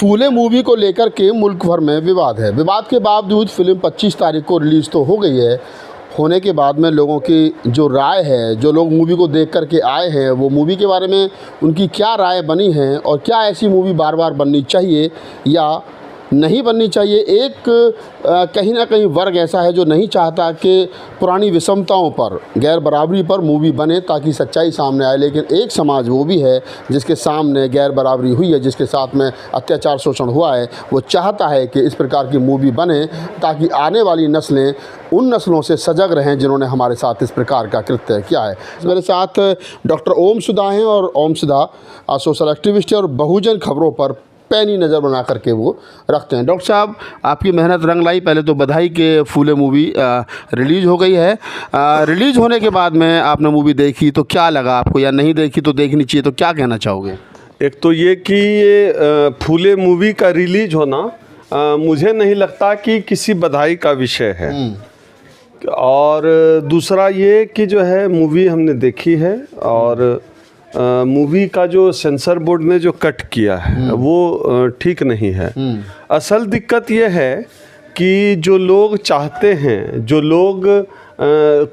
फूले movie को लेकर के मुल्क भर में विवाद है। विवाद के बावजूद फिल्म 25 तारीख को रिलीज़ तो हो गई है। होने के बाद में लोगों की जो राय है, जो लोग मूवी को देख कर के आए हैं, वो मूवी के बारे में उनकी क्या राय बनी है और क्या ऐसी मूवी बार बार बननी चाहिए या नहीं बननी चाहिए। एक कहीं ना कहीं वर्ग ऐसा है जो नहीं चाहता कि पुरानी विषमताओं पर, गैर बराबरी पर मूवी बने ताकि सच्चाई सामने आए, लेकिन एक समाज वो भी है जिसके सामने गैर बराबरी हुई है, जिसके साथ में अत्याचार शोषण हुआ है। वो चाहता है कि इस प्रकार की मूवी बने ताकि आने वाली नस्लें उन नस्लों से सजग रहें जिन्होंने हमारे साथ इस प्रकार का कृत्य किया है। मेरे साथ डॉक्टर ओम सुधा हैं और ओम सुधा सोशल एक्टिविस्ट है और बहुजन खबरों पर पैनी नज़र बना करके वो रखते हैं। डॉक्टर साहब, आपकी मेहनत रंग लाई। पहले तो बधाई के फूले मूवी रिलीज़ हो गई है। रिलीज़ होने के बाद में आपने मूवी देखी तो क्या लगा आपको, या नहीं देखी तो देखनी चाहिए तो क्या कहना चाहोगे? एक तो ये कि ये फूले मूवी का रिलीज होना मुझे नहीं लगता कि किसी बधाई का विषय है। और दूसरा ये कि जो है मूवी हमने देखी है और मूवी का जो सेंसर बोर्ड ने जो कट किया है वो ठीक नहीं है। असल दिक्कत ये है कि जो लोग चाहते हैं, जो लोग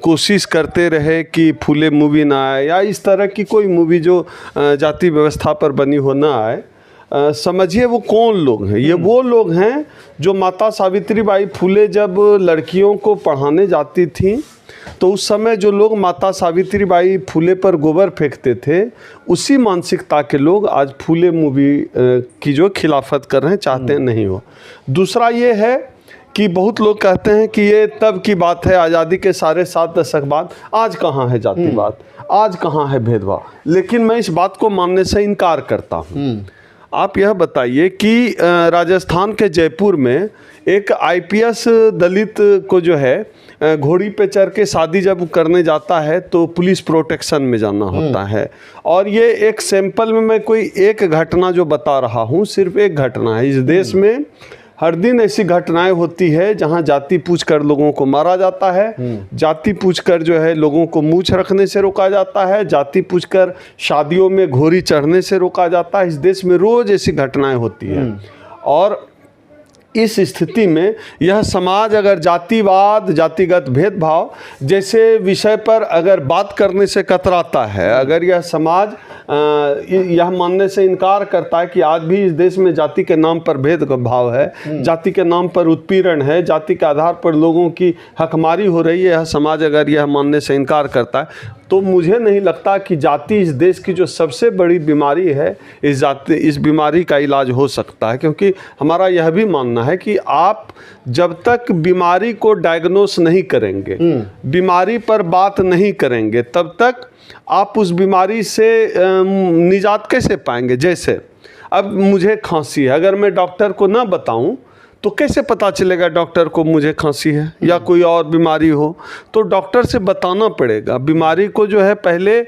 कोशिश करते रहे कि फूले मूवी ना आए या इस तरह की कोई मूवी जो जाति व्यवस्था पर बनी हो ना आए, समझिए वो कौन लोग हैं। ये वो लोग हैं जो माता सावित्री बाई फूले जब लड़कियों को पढ़ाने जाती थीं तो उस समय जो लोग माता सावित्री बाई फूले पर गोबर फेंकते थे, उसी मानसिकता के लोग आज फूले मूवी की जो खिलाफत कर रहे हैं, चाहते हैं नहीं हो। दूसरा ये है कि बहुत लोग कहते हैं कि ये तब की बात है, आज़ादी के साढ़े 7 दशक बाद। आज कहाँ है जातिवाद, आज कहाँ है भेदभाव? लेकिन मैं इस बात को मानने से इनकार करता हूँ। आप यह बताइए कि राजस्थान के जयपुर में एक आईपीएस दलित को जो है घोड़ी पे चढ़ के शादी जब करने जाता है तो पुलिस प्रोटेक्शन में जाना होता है। और ये एक सैंपल में मैं कोई एक घटना जो बता रहा हूँ, सिर्फ एक घटना है। इस देश में हर दिन ऐसी घटनाएं होती है जहां जाति पूछकर लोगों को मारा जाता है, जाति पूछकर जो है लोगों को मूछ रखने से रोका जाता है, जाति पूछकर शादियों में घोड़ी चढ़ने से रोका जाता है। इस देश में रोज ऐसी घटनाएं होती है। और इस स्थिति में यह समाज अगर जातिवाद, जातिगत भेदभाव जैसे विषय पर अगर बात करने से कतराता है, अगर यह समाज यह मानने से इनकार करता है कि आज भी इस देश में जाति के नाम पर भेदभाव है, जाति के नाम पर उत्पीड़न है, जाति के आधार पर लोगों की हकमारी हो रही है, यह समाज अगर यह मानने से इनकार करता है तो मुझे नहीं लगता कि जाति इस देश की जो सबसे बड़ी बीमारी है, इस बीमारी का इलाज हो सकता है। क्योंकि हमारा यह भी मानना है कि आप जब तक बीमारी को डायग्नोस नहीं करेंगे, बीमारी पर बात नहीं करेंगे, तब तक आप उस बीमारी से निजात कैसे पाएंगे? जैसे अब मुझे खांसी है, अगर मैं डॉक्टर को ना बताऊं तो कैसे पता चलेगा डॉक्टर को मुझे खांसी है या कोई और बीमारी हो? तो डॉक्टर से बताना पड़ेगा। बीमारी को जो है पहले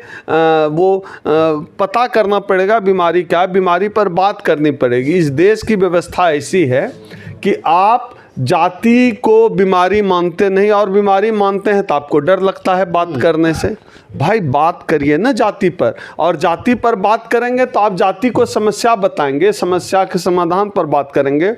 पता करना पड़ेगा बीमारी क्या है, बीमारी पर बात करनी पड़ेगी। इस देश की व्यवस्था ऐसी है कि आप जाति को बीमारी मानते नहीं और बीमारी मानते हैं तो आपको डर लगता है बात करने से। भाई बात करिए ना जाति पर, और जाति पर बात करेंगे तो आप जाति को समस्या बताएंगे, समस्या के समाधान पर बात करेंगे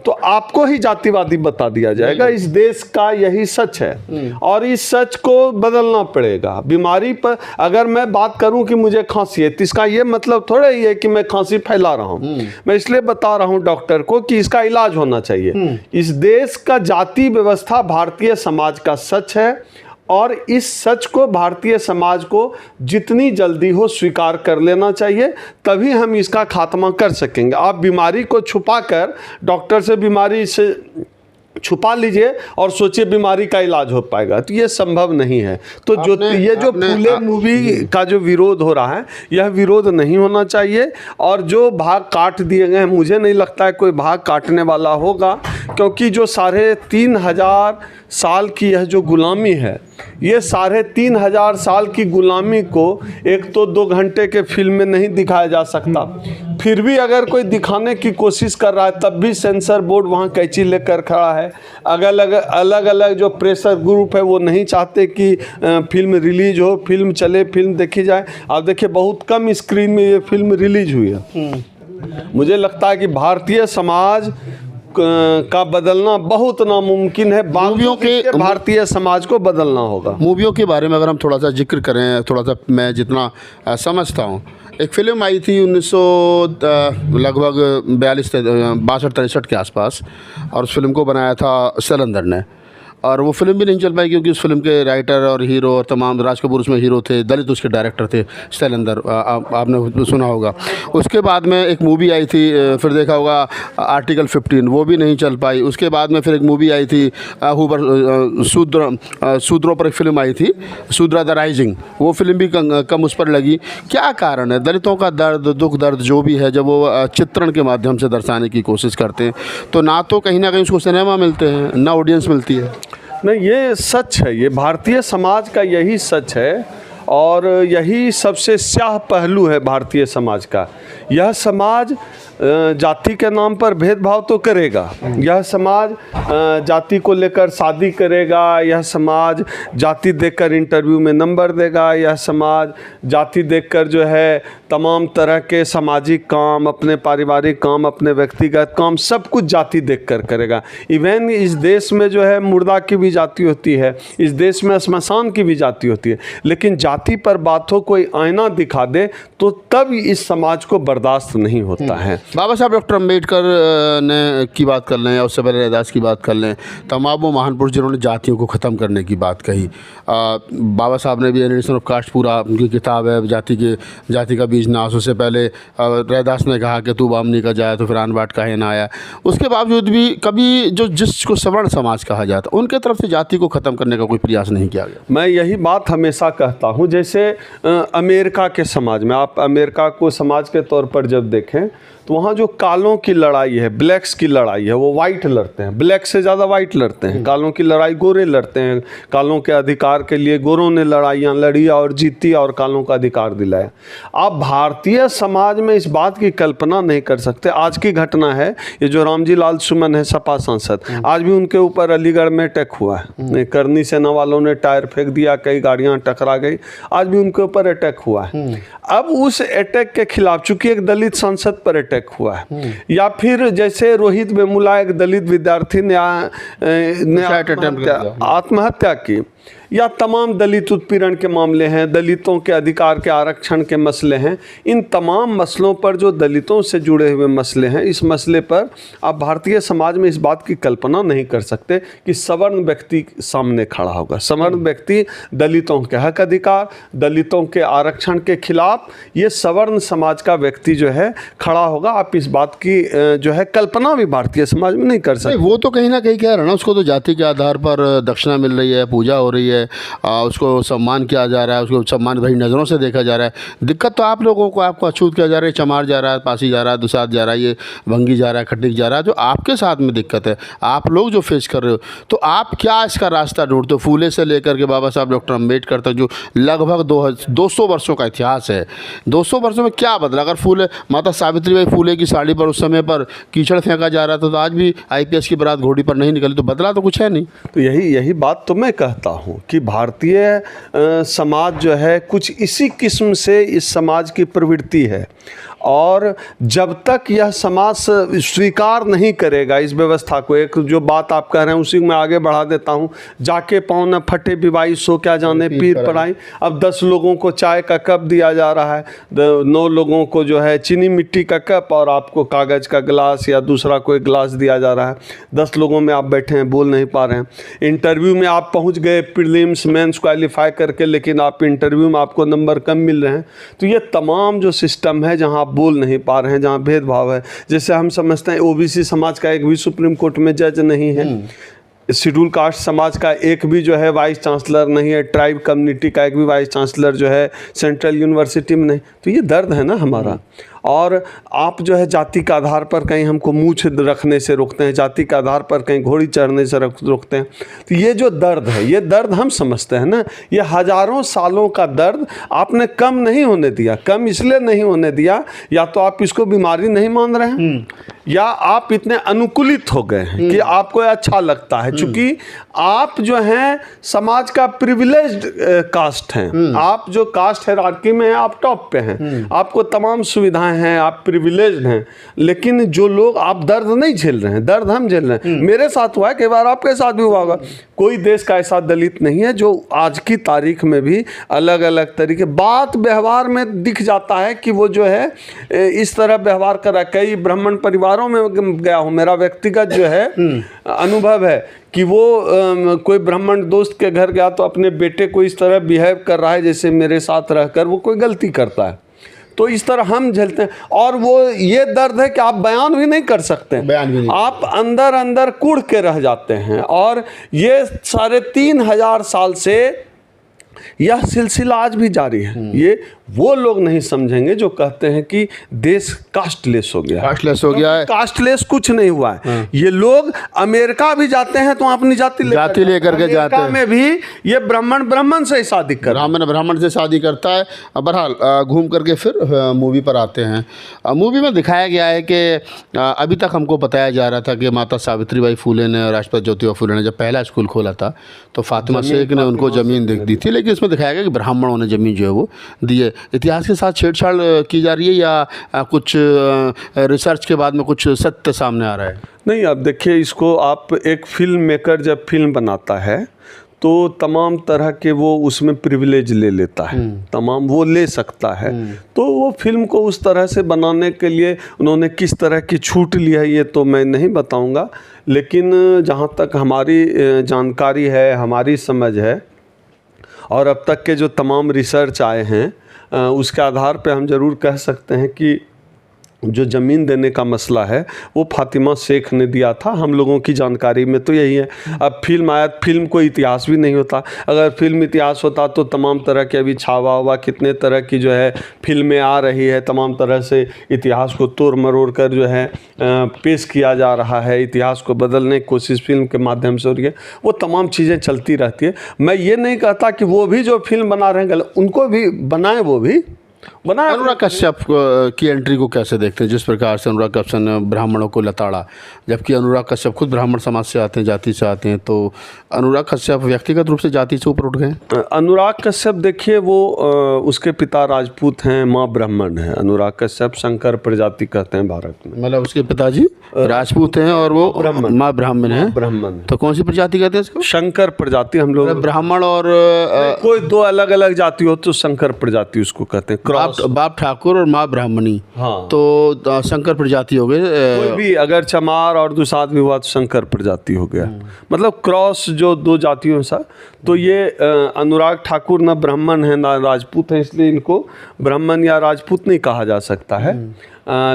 तो आपको ही जातिवादी बता दिया जाएगा। इस देश का यही सच है और इस सच को बदलना पड़ेगा। बीमारी पर अगर मैं बात करूं कि मुझे खांसी है तो इसका ये मतलब थोड़ा ही है कि मैं खांसी फैला रहा हूं। मैं इसलिए बता रहा हूं डॉक्टर को कि इसका इलाज होना चाहिए। इस देश का जाति व्यवस्था भारतीय समाज का सच है और इस सच को भारतीय समाज को जितनी जल्दी हो स्वीकार कर लेना चाहिए, तभी हम इसका खात्मा कर सकेंगे। आप बीमारी को छुपाकर डॉक्टर से बीमारी से छुपा लीजिए और सोचिए बीमारी का इलाज हो पाएगा, तो ये संभव नहीं है। तो जो फूले मूवी का जो विरोध हो रहा है, यह विरोध नहीं होना चाहिए। और जो भाग काट दिए गए हैं, मुझे नहीं लगता है कोई भाग काटने वाला होगा, क्योंकि जो 3,500 साल की यह जो गुलामी है, ये 3,500 साल की गुलामी को एक तो 2 घंटे के फिल्म में नहीं दिखाया जा सकता। फिर भी अगर कोई दिखाने की कोशिश कर रहा है तब भी सेंसर बोर्ड वहाँ कैंची लेकर खड़ा है। अलग अलग जो प्रेशर ग्रुप है वो नहीं चाहते कि फिल्म रिलीज हो, फिल्म चले, फिल्म देखी जाए। आप देखिए बहुत कम स्क्रीन में ये फिल्म रिलीज हुई है। मुझे लगता है कि भारतीय समाज का बदलना बहुत नामुमकिन है। मूवियों के भारतीय समाज को बदलना होगा। मूवियों के बारे में अगर हम थोड़ा सा जिक्र करें, थोड़ा सा मैं जितना समझता हूँ, एक फ़िल्म आई थी 1900 लगभग 62-63 के आसपास, और उस फिल्म को बनाया था सैलंदर ने, और वो फिल्म भी नहीं चल पाई क्योंकि उस फिल्म के राइटर और हीरो और तमाम, राज कपूर उसमें हीरो थे, दलित उसके डायरेक्टर थे शैलेंदर, आपने सुना होगा। उसके बाद में एक मूवी आई थी, फिर देखा होगा आर्टिकल 15, वो भी नहीं चल पाई। उसके बाद में फिर एक मूवी आई थी शूद्रों पर एक फ़िल्म आई थी, शूद्रा द राइजिंग, वो फिल्म भी कम उस पर लगी। क्या कारण है? दलितों का दर्द, दुख दर्द जो भी है, जब वो चित्रण के माध्यम से दर्शाने की कोशिश करते हैं तो ना तो कहीं ना कहीं उसको सिनेमा मिलते हैं, ना ऑडियंस मिलती है। नहीं, ये सच है, ये भारतीय समाज का यही सच है, और यही सबसे स्याह पहलू है भारतीय समाज का। यह समाज जाति के नाम पर भेदभाव तो करेगा, यह समाज जाति को लेकर शादी करेगा, यह समाज जाति देखकर इंटरव्यू में नंबर देगा, यह समाज जाति देखकर जो है तमाम तरह के सामाजिक काम, अपने पारिवारिक काम, अपने व्यक्तिगत काम, सब कुछ जाति देखकर करेगा। इवन इस देश में जो है मुर्दा की भी जाति होती है, इस देश में श्मशान की भी जाति होती है, लेकिन जाति पर बात हो, कोई आईना दिखा दे तो तब इस समाज को बर्दाश्त नहीं होता है। बाबा साहब डॉक्टर अम्बेडकर ने की बात कर लें या उससे पहले रैदास की बात कर लें, तमाम वो महान पुरुष जिन्होंने जातियों को ख़त्म करने की बात कही। बाबा साहब ने भी एनिमेशन ऑफ कास्ट, पूरा उनकी किताब है, जाति का बीज नाश। उससे पहले रैदास ने कहा कि तू बामनी का जाए तो फिर आन बाट काहे ना आया। उसके बावजूद भी कभी जिसको सवर्ण समाज कहा जाता, उनके तरफ से जाति को ख़त्म करने का कोई प्रयास नहीं किया गया। मैं यही बात हमेशा कहता हूँ। जैसे अमेरिका के समाज में, आप अमेरिका को समाज के तौर पर जब देखें तो वहाँ जो कालों की लड़ाई है, ब्लैक्स की लड़ाई है, वो वाइट लड़ते हैं, ब्लैक से ज़्यादा वाइट लड़ते हैं। कालों की लड़ाई गोरे लड़ते हैं, कालों के अधिकार के लिए गोरों ने लड़ाइयाँ लड़ी और जीती और कालों का अधिकार दिलाया। आप भारतीय समाज में इस बात की कल्पना नहीं कर सकते। आज की घटना है, ये जो रामजी लाल सुमन है सपा सांसद, आज भी उनके ऊपर अलीगढ़ में अटैक हुआ है, करनी सेना वालों ने टायर फेंक दिया, कई गाड़ियाँ टकरा गई, आज भी उनके ऊपर अटैक हुआ है। अब उस अटैक के खिलाफ, चूंकि एक दलित सांसद पर अटैक हुआ है, या फिर जैसे रोहित वेमुला एक दलित विद्यार्थी ने आत्महत्या की, या तमाम दलित उत्पीड़न के मामले हैं, दलितों के अधिकार के आरक्षण के मसले हैं, इन तमाम मसलों पर जो दलितों से जुड़े हुए मसले हैं, इस मसले पर आप भारतीय समाज में इस बात की कल्पना नहीं कर सकते कि सवर्ण व्यक्ति सामने खड़ा होगा। सवर्ण व्यक्ति दलितों के हक अधिकार, दलितों के आरक्षण के खिलाफ, ये सवर्ण समाज का व्यक्ति जो है खड़ा होगा। आप इस बात की जो है कल्पना भी भारतीय समाज में नहीं कर सकते। वो तो कहीं ना कहीं कह रहा है ना, उसको तो जाति के आधार पर दक्षिणा मिल रही है, पूजा हो रही है, उसको सम्मान किया जा रहा है, उसको सम्मान भरी नज़रों से देखा जा रहा है। दिक्कत तो आप लोगों को, आपको अछूत किया जा रहा है, चमार जा रहा है, पासी जा रहा है, दुसाद जा रहा है, ये भंगी जा रहा है, खट्टिक जा रहा है, जो आपके साथ में दिक्कत है, आप लोग जो फेस कर रहे हो। तो आप क्या इसका रास्ता ढूंढते हो? फूले से लेकर के बाबा साहब डॉक्टर अम्बेडकर तक, जो लगभग 200 वर्षों का इतिहास है, 200 वर्षों में क्या बदला? अगर फूले, माता सावित्रीबाई फूले की साड़ी पर उस समय पर कीचड़ फेंका जा रहा था, तो आज भी IPS की बारात घोड़ी पर नहीं निकली, तो बदला तो कुछ है नहीं। तो यही बात तो मैं कहता हूँ कि भारतीय समाज जो है कुछ इसी किस्म से इस समाज की प्रवृत्ति है, और जब तक यह समाज स्वीकार नहीं करेगा इस व्यवस्था को, एक जो बात आप कह रहे हैं उसी में आगे बढ़ा देता हूँ, जाके पाँव न फटे बिवाई सो क्या जाने पीर पड़ाई। अब 10 लोगों को चाय का कप दिया जा रहा है, 9 लोगों को जो है चीनी मिट्टी का कप और आपको कागज़ का गिलास या दूसरा कोई गिलास दिया जा रहा है। 10 लोगों में आप बैठे हैं, बोल नहीं पा रहे हैं। इंटरव्यू में आप पहुँच गए प्रीलिम्स मेंस क्वालिफाई करके, लेकिन आप इंटरव्यू में आपको नंबर कम मिल रहे हैं। तो ये तमाम जो सिस्टम है जहाँ बोल नहीं पा रहे हैं, जहाँ भेदभाव है, जैसे हम समझते हैं OBC समाज का एक भी सुप्रीम कोर्ट में जज नहीं है, शेड्यूल कास्ट समाज का एक भी जो है वाइस चांसलर नहीं है, ट्राइब कम्युनिटी का एक भी वाइस चांसलर जो है सेंट्रल यूनिवर्सिटी में नहीं। तो ये दर्द है ना हमारा। और आप जो है जाति के आधार पर कहीं हमको मूछ रखने से रोकते हैं, जाति के आधार पर कहीं घोड़ी चढ़ने से रोकते हैं। तो ये जो दर्द है, ये दर्द हम समझते हैं ना, ये हज़ारों सालों का दर्द आपने कम नहीं होने दिया। कम इसलिए नहीं होने दिया, या तो आप इसको बीमारी नहीं मान रहे हैं, या आप इतने अनुकूलित हो गए हैं कि आपको अच्छा लगता है, क्योंकि आप जो हैं समाज का प्रिविलेज्ड कास्ट हैं। आप जो कास्ट हायरार्की में हैं, आप टॉप पे हैं, आपको तमाम सुविधाएं आए हैं, आप प्रिविलेज्ड हैं, लेकिन जो लोग, आप दर्द नहीं झेल रहे हैं, दर्द हम झेल रहे हैं। मेरे साथ हुआ है, कई बार आपके साथ भी हुआ होगा। कोई देश का ऐसा दलित नहीं है जो आज की तारीख में भी अलग अलग तरीके बात व्यवहार में दिख जाता है कि वो जो है इस तरह व्यवहार कर रहा है। कई ब्राह्मण परिवारों में गया हूँ, मेरा व्यक्तिगत जो है अनुभव है कि वो कोई ब्राह्मण दोस्त के घर गया तो अपने बेटे को इस तरह बिहेव कर रहा है जैसे मेरे साथ रहकर वो कोई गलती करता है। तो इस तरह हम झेलते हैं, और वो ये दर्द है कि आप बयान भी नहीं कर सकते, बयान भी नहीं। आप अंदर अंदर कुढ़ के रह जाते हैं। और ये 3,500 साल से यह सिलसिला आज भी जारी है। ये वो लोग नहीं समझेंगे जो कहते हैं कि देश कास्टलेस हो गया, कास्टलेस हो गया है। कास्टलेस कुछ नहीं हुआ है। ये लोग अमेरिका भी जाते हैं तो अपनी जाति लेकर के जाते हैं। अमेरिका में भी ये ब्राह्मण से ही शादी कर, ब्राह्मण से शादी करता है। बहरहाल घूम करके फिर मूवी पर आते हैं। मूवी में दिखाया गया है कि अभी तक हमको बताया जा रहा था कि माता सावित्रीबाई फुले ने और राष्ट्रपति ज्योतिबा फुले ने जब पहला स्कूल खोला था तो फातिमा शेख ने उनको ज़मीन दे दी थी, लेकिन इसमें दिखाया गया कि ब्राह्मणों ने ज़मीन जो है वो दी है। इतिहास के साथ छेड़छाड़ की जा रही है या कुछ रिसर्च के बाद में कुछ सत्य सामने आ रहा है? नहीं, अब देखिए, इसको आप एक फिल्म मेकर जब फिल्म बनाता है तो तमाम तरह के वो उसमें प्रिविलेज ले लेता है, तमाम वो ले सकता है। तो वो फिल्म को उस तरह से बनाने के लिए उन्होंने किस तरह की छूट ली है ये तो मैं नहीं बताऊंगा, लेकिन जहाँ तक हमारी जानकारी है, हमारी समझ है, और अब तक के जो तमाम रिसर्च आए हैं उसके आधार पे हम ज़रूर कह सकते हैं कि जो ज़मीन देने का मसला है वो फातिमा शेख ने दिया था। हम लोगों की जानकारी में तो यही है। अब फिल्म आया, फिल्म को इतिहास भी नहीं होता। अगर फिल्म इतिहास होता तो तमाम तरह के अभी छावा हुआ कितने तरह की जो है फिल्में आ रही है, तमाम तरह से इतिहास को तोड़ मरोड़ कर जो है पेश किया जा रहा है, इतिहास को बदलने की कोशिश फिल्म के माध्यम से हो रही है। वो तमाम चीज़ें चलती रहती है। मैं ये नहीं कहता कि वो भी जो फिल्म बना रहे हैं गलत, उनको भी बनाए, वो भी बनाए। अनुराग कश्यप की एंट्री को कैसे देखते हैं? जिस प्रकार से अनुराग कश्यप ने ब्राह्मणों को लताड़ा, जबकि अनुराग कश्यप खुद ब्राह्मण समाज से आते हैं, जाति से आते हैं, तो अनुराग कश्यप व्यक्तिगत रूप से जाति से ऊपर उठ गए। अनुराग कश्यप देखिए, वो उसके पिता राजपूत हैं, माँ ब्राह्मण है। अनुराग कश्यप शंकर प्रजाति कहते हैं भारत में, मतलब उसके पिताजी राजपूत हैं और वो माँ ब्राह्मण है। ब्राह्मण, तो कौन सी प्रजाति कहते हैं इसको? शंकर प्रजाति। हम लोग ब्राह्मण और कोई दो अलग अलग जाति हो तो शंकर प्रजाति उसको कहते हैं। बाप ठाकुर और माँ ब्राह्मणी, हाँ, तो शंकर प्रजाति हो गए। कोई भी अगर चमार और दुसाध भी हुआ तो शंकर प्रजाति हो गया, मतलब क्रॉस जो दो जातियों सा। तो ये अनुराग ठाकुर ना ब्राह्मण है ना राजपूत है, इसलिए इनको ब्राह्मण या राजपूत नहीं कहा जा सकता है।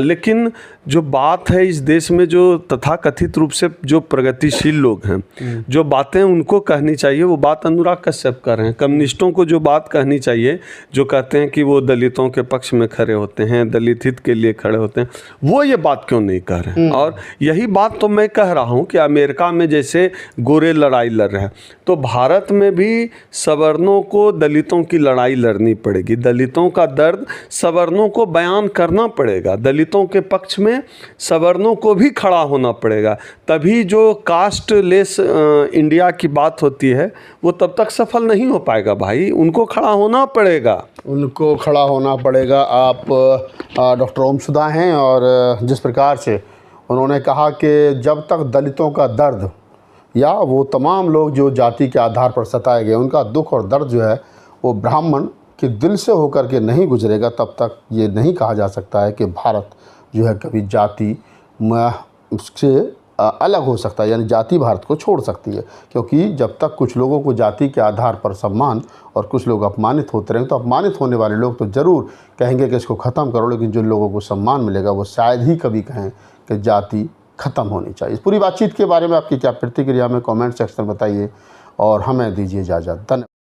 लेकिन जो बात है इस देश में, जो तथाकथित रूप से जो प्रगतिशील लोग हैं, जो बातें उनको कहनी चाहिए वो बात अनुराग कश्यप कर रहे हैं। कम्युनिस्टों को जो बात कहनी चाहिए, जो कहते हैं कि वो दलितों के पक्ष में खड़े होते हैं, दलित हित के लिए खड़े होते हैं, वो ये बात क्यों नहीं कह रहे हैं? और यही बात तो मैं कह रहा हूँ कि अमेरिका में जैसे गोरे लड़ाई लड़ रहे हैं, तो भारत में भी सवर्णों को दलितों की लड़ाई लड़नी पड़ेगी। दलितों का दर्द सवर्णों को बयान करना पड़ेगा, दलितों के पक्ष में सवर्णों को भी खड़ा होना पड़ेगा। तभी जो कास्टलेस इंडिया की बात होती है वो तब तक सफल नहीं हो पाएगा भाई, उनको खड़ा होना पड़ेगा, उनको खड़ा होना पड़ेगा। आप डॉक्टर ओम सुधा हैं और जिस प्रकार से उन्होंने कहा कि जब तक दलितों का दर्द या वो तमाम लोग जो जाति के आधार पर सताए गए, उनका दुख और दर्द जो है वो ब्राह्मण के दिल से होकर के नहीं गुजरेगा, तब तक ये नहीं कहा जा सकता है कि भारत जो है कभी जाति से अलग हो सकता है, यानी जाति भारत को छोड़ सकती है। क्योंकि जब तक कुछ लोगों को जाति के आधार पर सम्मान और कुछ लोग अपमानित होते रहेंगे, तो अपमानित होने वाले लोग तो ज़रूर कहेंगे कि इसको ख़त्म करो, लेकिन जिन लोगों को सम्मान मिलेगा वो शायद ही कभी कहें कि जाति ख़त्म होनी चाहिए। इस पूरी बातचीत के बारे में आपकी क्या प्रतिक्रिया में कमेंट सेक्शन में बताइए और हमें दीजिए इजाज़त। धन्यवाद।